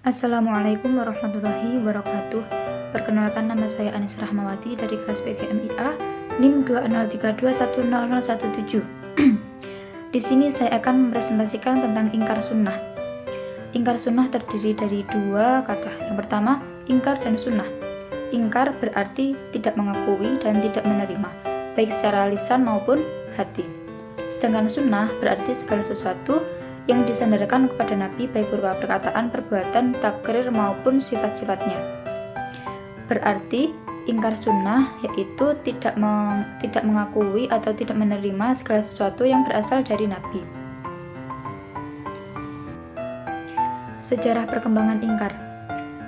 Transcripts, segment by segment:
Assalamualaikum warahmatullahi wabarakatuh. Perkenalkan, nama saya Anis Rahmawati dari kelas PGMIA NIM 203210017. Di sini saya akan mempresentasikan tentang ingkar sunnah. Ingkar sunnah terdiri dari dua kata. Yang pertama, ingkar dan sunnah. Ingkar berarti tidak mengakui dan tidak menerima, baik secara lisan maupun hati. Sedangkan sunnah berarti segala sesuatu yang disandarkan kepada Nabi, baik berupa perkataan, perbuatan, takrir maupun sifat-sifatnya. Berarti ingkar sunnah yaitu tidak mengakui atau tidak menerima segala sesuatu yang berasal dari Nabi. Sejarah perkembangan ingkar.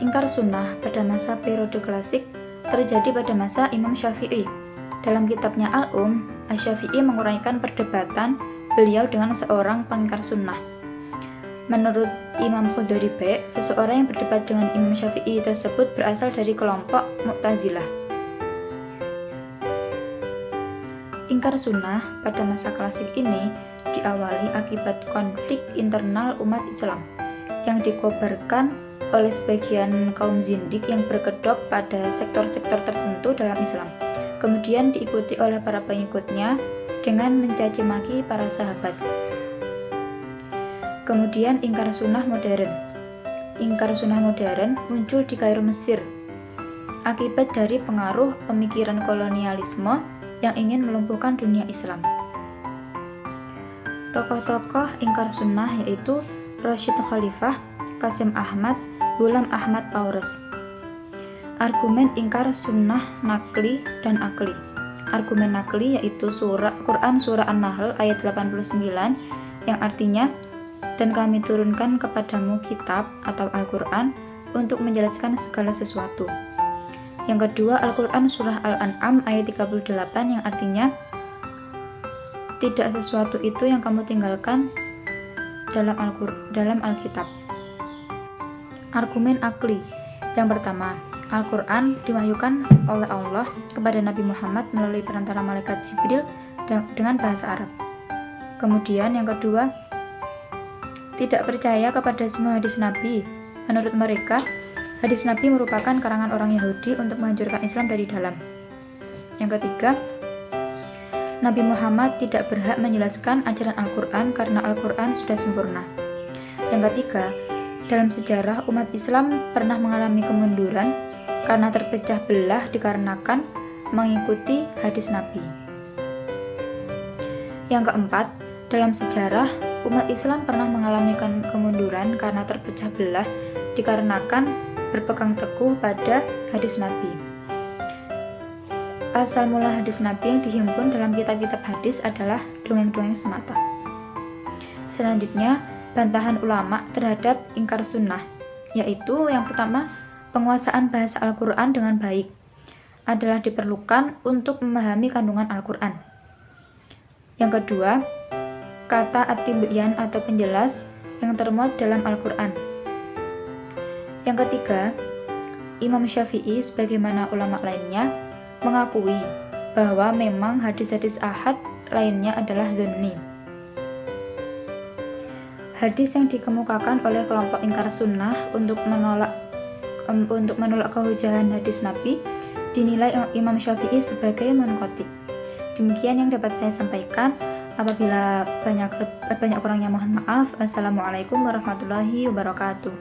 Ingkar sunnah pada masa periode klasik terjadi pada masa Imam Syafi'i. Dalam kitabnya Al-Um, Asy-Syafi'i menguraikan perdebatan beliau dengan seorang pengingkar sunnah. Menurut Imam Khudaribe, seseorang yang berdebat dengan Imam Syafi'i tersebut berasal dari kelompok Mu'tazilah. Ingkar sunnah pada masa klasik ini diawali akibat konflik internal umat Islam yang dikobarkan oleh sebagian kaum zindik yang berkedok pada sektor-sektor tertentu dalam Islam. Kemudian diikuti oleh para pengikutnya dengan mencaci maki para sahabat. Kemudian ingkar sunnah modern. Ingkar sunnah modern muncul di Kairo, Mesir, akibat dari pengaruh pemikiran kolonialisme yang ingin melumpuhkan dunia Islam. Tokoh-tokoh ingkar sunnah yaitu Rasyid Khalifah, Qasim Ahmad, Ghulam Ahmad Paurus. Argumen ingkar sunnah nakli dan akli. Argumen nakli yaitu Quran surah An-Nahl ayat 89 yang artinya, dan kami turunkan kepadamu kitab atau Al-Quran untuk menjelaskan segala sesuatu. Yang kedua, Al-Quran surah Al-An'am ayat 38 yang artinya, tidak sesuatu itu yang kamu tinggalkan dalam Alkitab. Argumen akli. Yang pertama, Al-Quran diwahyukan oleh Allah kepada Nabi Muhammad melalui perantara malaikat Jibril dengan bahasa Arab. Kemudian yang kedua, tidak percaya kepada semua hadis Nabi. Menurut mereka, hadis Nabi merupakan karangan orang Yahudi untuk menghancurkan Islam dari dalam. Yang ketiga, Nabi Muhammad tidak berhak menjelaskan ajaran Al-Quran karena Al-Quran sudah sempurna. Yang ketiga, dalam sejarah umat Islam pernah mengalami kemunduran karena terpecah belah dikarenakan mengikuti hadis Nabi. Yang keempat, dalam sejarah umat Islam pernah mengalami kemunduran karena terpecah belah dikarenakan berpegang teguh pada hadis Nabi. Asal mula hadis Nabi yang dihimpun dalam kitab-kitab hadis adalah dongeng-dongeng semata. Selanjutnya, bantahan ulama terhadap ingkar sunnah, yaitu yang pertama, penguasaan bahasa Al-Quran dengan baik adalah diperlukan untuk memahami kandungan Al-Quran. Yang kedua, kata at-tibyan atau penjelas yang termuat dalam Al-Quran. Yang ketiga, Imam Syafi'i sebagaimana ulama lainnya mengakui bahwa memang hadis-hadis ahad lainnya adalah dhanni. Hadis yang dikemukakan oleh kelompok ingkar sunnah untuk menolak kehujahan hadis Nabi dinilai Imam Syafi'i sebagai munqati. Demikian yang dapat saya sampaikan. Apabila banyak kurangnya mohon maaf. Assalamualaikum warahmatullahi wabarakatuh.